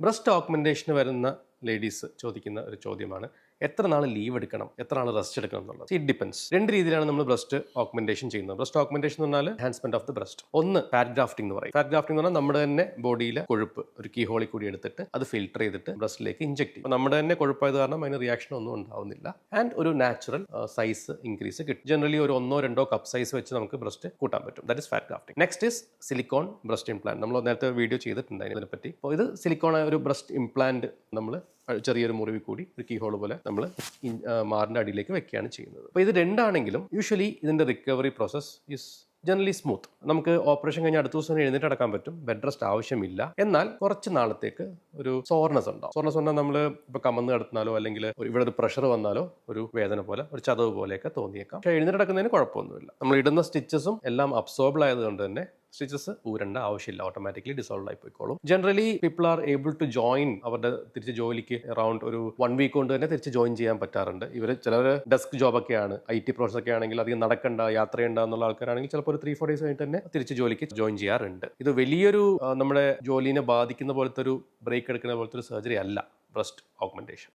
Breast ഓഗ്മെന്റേഷന് വരുന്ന ladies ചോദിക്കുന്ന ഒരു ചോദ്യമാണ്, എത്ര നാൾ ലീവ് എടുക്കണം, എത്ര നാൾ റെസ്റ്റ് എടുക്കണം എന്നുള്ളത്. It depends. രണ്ട് രീതിയിലാണ് നമ്മൾ ബ്രസ്റ്റ് ഓഗ്മെന്റേഷൻ ചെയ്യുന്നത്. ബ്രസ്റ്റ് ഓഗ്മെന്റേഷൻ എന്ന് പറഞ്ഞാൽ എൻഹാൻസ്മെന്റ് ഓഫ് ദി ബ്രസ്റ്റ്. ഒന്ന് ഫാറ്റ് ഗ്രാഫ്റ്റിംഗ് എന്ന് പറയും. ഫാറ്റ് ഗ്രാഫ്റ്റിംഗ് എന്ന് പറഞ്ഞാൽ നമ്മുടെ തന്നെ ബോഡിയിലെ കൊഴുപ്പ് ഒരു കീ ഹോളിൽ കൂടി എടുത്തിട്ട് അത് ഫിൽട്ടർ ചെയ്തിട്ട് ബ്രസ്റ്റിലേക്ക് ഇഞ്ചെക്ട് ചെയ്യും. നമ്മുടെ തന്നെ കൊഴുപ്പായത് കാരണം അതിന് റിയാക്ഷൻ ഒന്നും ഉണ്ടാവുന്നില്ല. ആൻഡ് ഒരു നാച്ചുറൽ സൈസ് ഇൻക്രീസ് കിട്ടും. ജനറലി ഒരു 1-2 കപ്പ് സൈസ് വെച്ച് നമുക്ക് ബ്രസ്റ്റ് കൂട്ടാൻ പറ്റും. That is fat grafting. Next is silicone breast implant. നമ്മൾ നേരത്തെ വീഡിയോ ചെയ്തിട്ടുണ്ട് ഇതിനെപ്പറ്റി. അപ്പോൾ ഇത് സിലിക്കോൺ ഒരു ബ്രസ്റ്റ് ഇംപ്ലാന്റ് നമ്മൾ ചെറിയൊരു മുറിവിൽ കൂടി ഒരു കീ ഹോൾ പോലെ നമ്മൾ മാറിൻ്റെ അടിയിലേക്ക് വെക്കുകയാണ് ചെയ്യുന്നത്. അപ്പോൾ ഇത് രണ്ടാണെങ്കിലും യൂഷ്വലി ഇതിൻ്റെ recovery process is generally smooth. നമുക്ക് ഓപ്പറേഷൻ കഴിഞ്ഞ് അടുത്ത ദിവസം എഴുന്നേറ്റ് അടക്കാൻ പറ്റും. ബെഡ് റെസ്റ്റ് ആവശ്യമില്ല. എന്നാൽ കുറച്ച് നാളത്തേക്ക് ഒരു സോർനെസ് ഉണ്ടാവും. സോർനെസ് പറഞ്ഞാൽ നമ്മൾ ഇപ്പോൾ കമന്ന് കിടന്നാലോ അല്ലെങ്കിൽ ഇവിടെ ഒരു പ്രഷർ വന്നാലോ ഒരു വേദന പോലെ ഒരു ചതവ് പോലെയൊക്കെ തോന്നിയേക്കാം. പക്ഷേ എഴുന്നേറ്റ് അടക്കുന്നതിന് കുഴപ്പമൊന്നുമില്ല. നമ്മൾ ഇടുന്ന സ്റ്റിച്ചസും എല്ലാം അബ്സോർബ് ആയതുകൊണ്ട് തന്നെ സ്റ്റിച്ചസ് ഊരേണ്ട ആവശ്യമില്ല, ഓട്ടോമാറ്റിക്കലി ഡിസോൾവ് ആയി പോയിക്കോളും. Generally people are able to join അവരുടെ തിരിച്ച് ജോലിക്ക് അറൌണ്ട് ഒരു 1 വീക്ക് കൊണ്ട് തന്നെ തിരിച്ച് ജോയിൻ ചെയ്യാൻ പറ്റാറുണ്ട്. ഇവർ ചിലർ ഡെസ്ക് ജോബൊക്കെയാണ്, IT പ്രോസസ് ഒക്കെ ആണെങ്കിൽ അധികം നടക്കണ്ട, യാത്ര ചെയ്യണ്ട എന്നുള്ള ആൾക്കാരാണെങ്കിൽ ചിലപ്പോൾ ഒരു 3-4 ഡേയ്സ് കഴിഞ്ഞിട്ട് തന്നെ തിരിച്ച് ജോലിക്ക് ജോയിൻ ചെയ്യാറുണ്ട്. ഇത് വലിയൊരു നമ്മുടെ ജോലിനെ ബാധിക്കുന്ന പോലത്തെ ഒരു ബ്രേക്ക് എടുക്കുന്ന പോലത്തെ ഒരു സർജറി അല്ല ബ്രസ്റ്റ് ഓഗ്മെന്റേഷൻ.